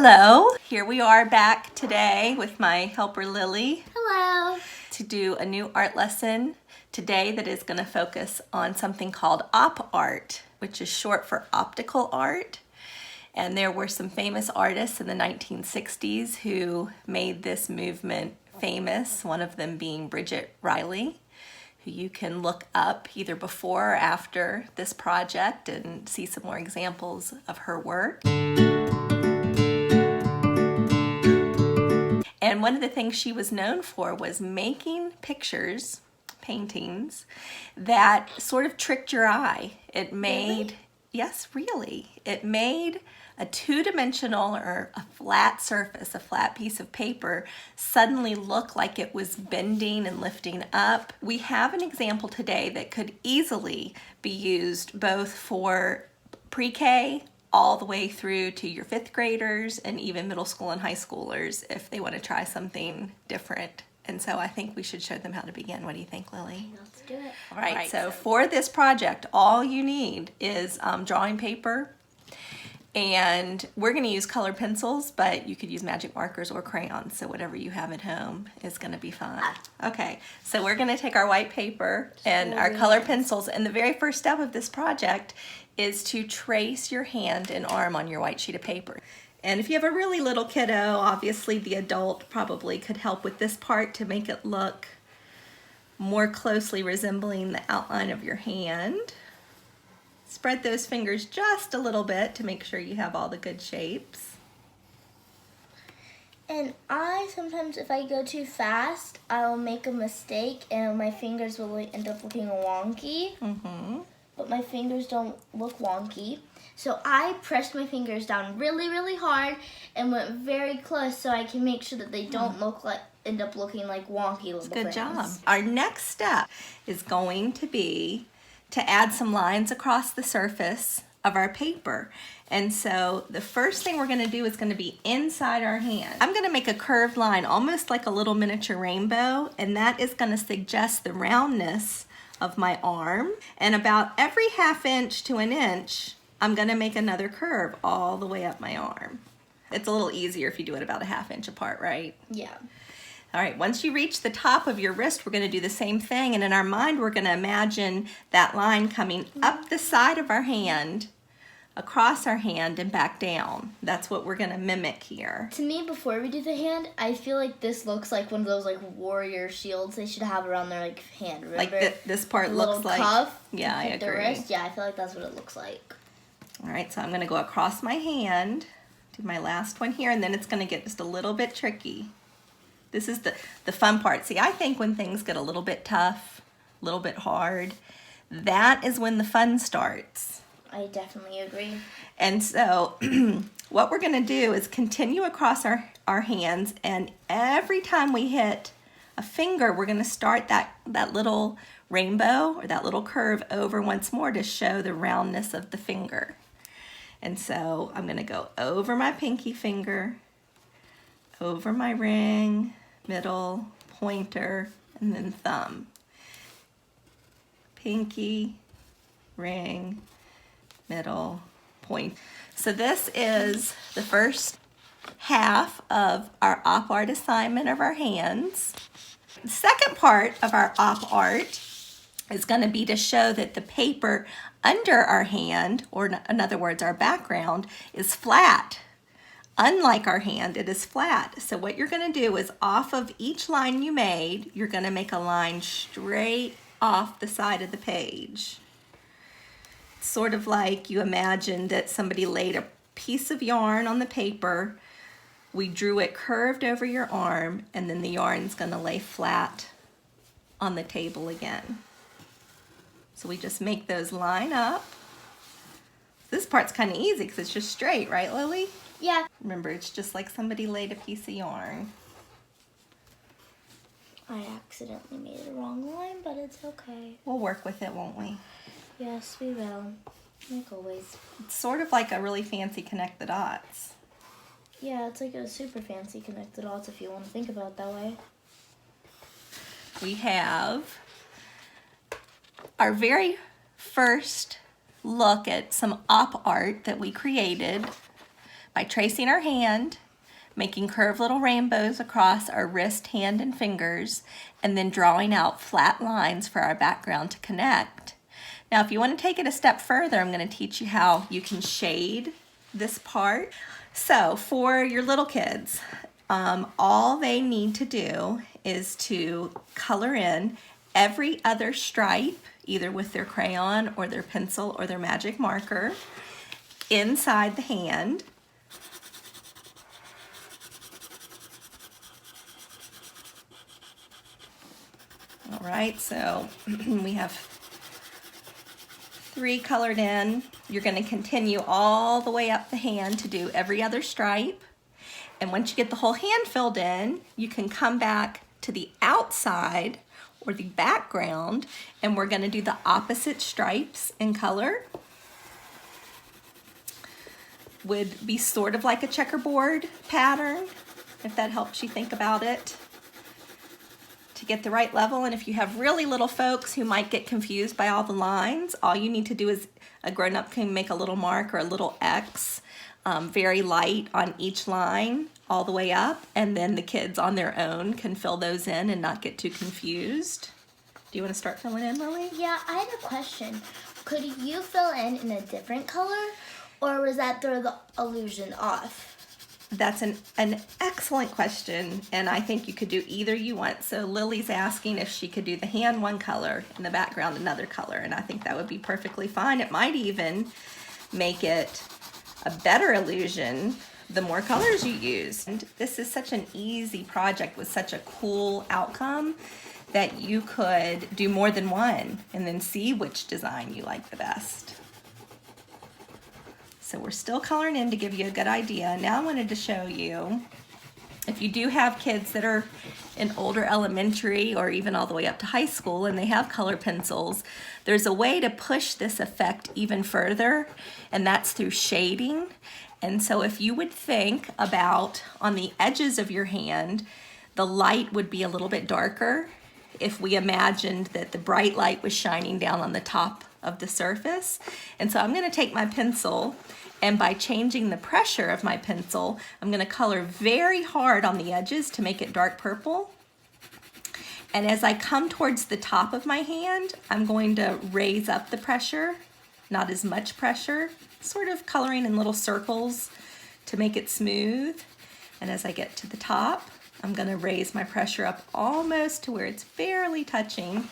Hello, here we are back today with my helper Lily. Hello. To do a new art lesson today that is going to focus on something called op art, which is short for optical art. And there were some famous artists in the 1960s who made this movement famous, one of them being Bridget Riley, who you can look up either before or after this project and see some more examples of her work. And one of the things she was known for was making pictures, paintings, that sort of tricked your eye. It made, Really? Yes, really. It made a two-dimensional or a flat surface, a flat piece of paper, suddenly look like it was bending and lifting up. We have an example today that could easily be used both for pre-K all the way through to your fifth graders and even middle school and high schoolers if they want to try something different. And so I think we should show them how to begin. What do you think, Lily? Let's do it. All right, so for this project, all you need is drawing paper, and we're going to use colored pencils, but you could use magic markers or crayons, so whatever you have at home is going to be fine. Okay, so we're going to take our white paper and our colored pencils, and the very first step of this project is to trace your hand and arm on your white sheet of paper. And if you have a really little kiddo, obviously the adult probably could help with this part to make it look more closely resembling the outline of your hand. Spread those fingers just a little bit to make sure you have all the good shapes. And I sometimes, if I go too fast, I'll make a mistake and my fingers will end up looking wonky. But my fingers don't look wonky. So I pressed my fingers down really, really hard and went very close so I can make sure that they don't end up looking like wonky little things. Good job. Our next step is going to be to add some lines across the surface of our paper. And so the first thing we're going to do is going to be inside our hand. I'm going to make a curved line almost like a little miniature rainbow, and that is going to suggest the roundness of my arm. And about every ½ inch to an inch, I'm going to make another curve all the way up my arm. It's a little easier if you do it about a ½ inch apart, right? Yeah. All right, once you reach the top of your wrist, we're going to do the same thing, and in our mind we're going to imagine that line coming up the side of our hand, across our hand, and back down. That's what we're going to mimic here. To me, before we do the hand, I feel like this looks like one of those warrior shields they should have around their hand. Remember? Like this part the looks like cuff. Yeah, I agree. Wrist. Yeah, I feel like that's what it looks like. All right, so I'm going to go across my hand, do my last one here, and then it's going to get just a little bit tricky. This is the fun part. See, I think when things get a little bit tough, a little bit hard, that is when the fun starts. I definitely agree. And so what we're going to do is continue across our hands, and every time we hit a finger, we're going to start that little rainbow or that little curve over once more to show the roundness of the finger. And so I'm going to go over my pinky finger, over my ring, middle, pointer, and then thumb. Pinky, ring, middle, point. So this is the first half of our op art assignment of our hands. The second part of our op art is going to be to show that the paper under our hand, or in other words, our background, is flat. Unlike our hand, it is flat. So what you're going to do is off of each line you made, you're going to make a line straight off the side of the page. Sort of like you imagine that somebody laid a piece of yarn on the paper, we drew it curved over your arm, and then the yarn's going to lay flat on the table again. So we just make those line up. This part's kind of easy because it's just straight, right, Lily? Yeah. Remember, it's just like somebody laid a piece of yarn. I accidentally made a wrong line, but it's okay. We'll work with it, won't we? Yes, we will. Like always. It's sort of like a really fancy connect the dots. Yeah, it's like a super fancy connect the dots if you want to think about it that way. We have our very first look at some op art that we created by tracing our hand, making curved little rainbows across our wrist, hand, and fingers, and then drawing out flat lines for our background to connect. Now, if you want to take it a step further, I'm going to teach you how you can shade this part. So for your little kids, all they need to do is to color in every other stripe, either with their crayon or their pencil or their magic marker, inside the hand. All right, so we have 3 colored in. You're going to continue all the way up the hand to do every other stripe. And once you get the whole hand filled in, you can come back to the outside or the background, and we're going to do the opposite stripes in color. Would be sort of like a checkerboard pattern, if that helps you think about it, to get the right level. And if you have really little folks who might get confused by all the lines, all you need to do is a grown-up can make a little mark or a little X, very light on each line all the way up, and then the kids on their own can fill those in and not get too confused. Do you want to start filling in, Lily? Yeah, I had a question. Could you fill in a different color, or was that throw the illusion off? That's an excellent question, and I think you could do either you want. So Lily's asking if she could do the hand one color and the background another color, and I think that would be perfectly fine. It might even make it a better illusion the more colors you use. And this is such an easy project with such a cool outcome that you could do more than one and then see which design you like the best. So we're still coloring in to give you a good idea. Now I wanted to show you, if you do have kids that are in older elementary or even all the way up to high school and they have color pencils, there's a way to push this effect even further, and that's through shading. And so if you would think about on the edges of your hand, the light would be a little bit darker if we imagined that the bright light was shining down on the top of the surface. And so I'm going to take my pencil, and by changing the pressure of my pencil, I'm going to color very hard on the edges to make it dark purple. And as I come towards the top of my hand, I'm going to raise up the pressure, not as much pressure, sort of coloring in little circles to make it smooth. And as I get to the top, I'm going to raise my pressure up almost to where it's barely touching.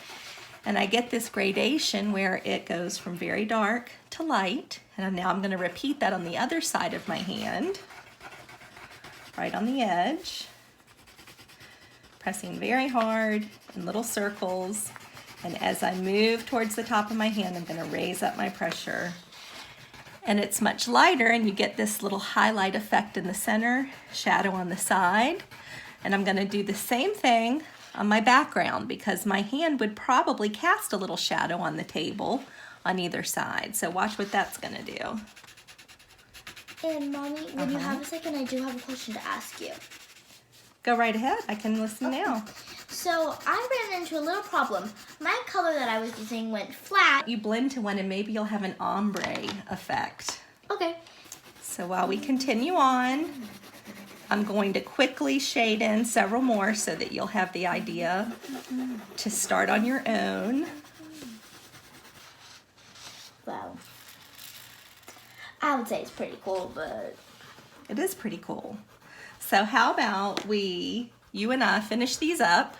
And I get this gradation where it goes from very dark to light. And now I'm going to repeat that on the other side of my hand, right on the edge, pressing very hard in little circles. And as I move towards the top of my hand, I'm going to raise up my pressure. And it's much lighter, and you get this little highlight effect in the center, shadow on the side. And I'm going to do the same thing on my background, because my hand would probably cast a little shadow on the table on either side. So watch what that's going to do. And Mommy, when you have a second, I do have a question to ask you. Go right ahead. I can listen now. So I ran into a little problem. My color that I was using went flat. You blend to one and maybe you'll have an ombre effect. Okay. So while we continue on, I'm going to quickly shade in several more so that you'll have the idea to start on your own. Wow. I would say it's pretty cool, but... It is pretty cool. So how about you and I finish these up,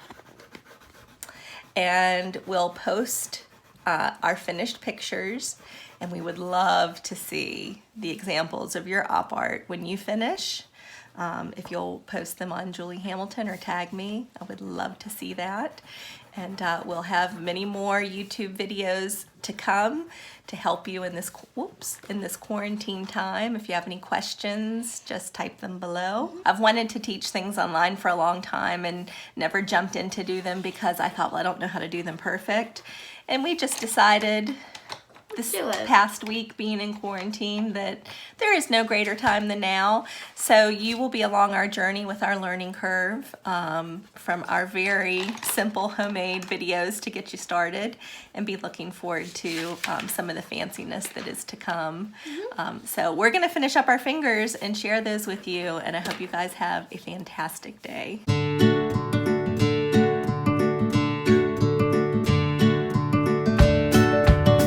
and we'll post our finished pictures, and we would love to see the examples of your op art when you finish. If you'll post them on Julie Hamilton or tag me, I would love to see that. And we'll have many more YouTube videos to come to help you in this quarantine time. If you have any questions, just type them below. I've wanted to teach things online for a long time and never jumped in to do them because I thought, well, I don't know how to do them perfect. And we just decided this do it. past week being in quarantine that there is no greater time than now. So you will be along our journey with our learning curve, from our very simple homemade videos to get you started, and be looking forward to some of the fanciness that is to come. So we're going to finish up our fingers and share those with you, and I hope you guys have a fantastic day.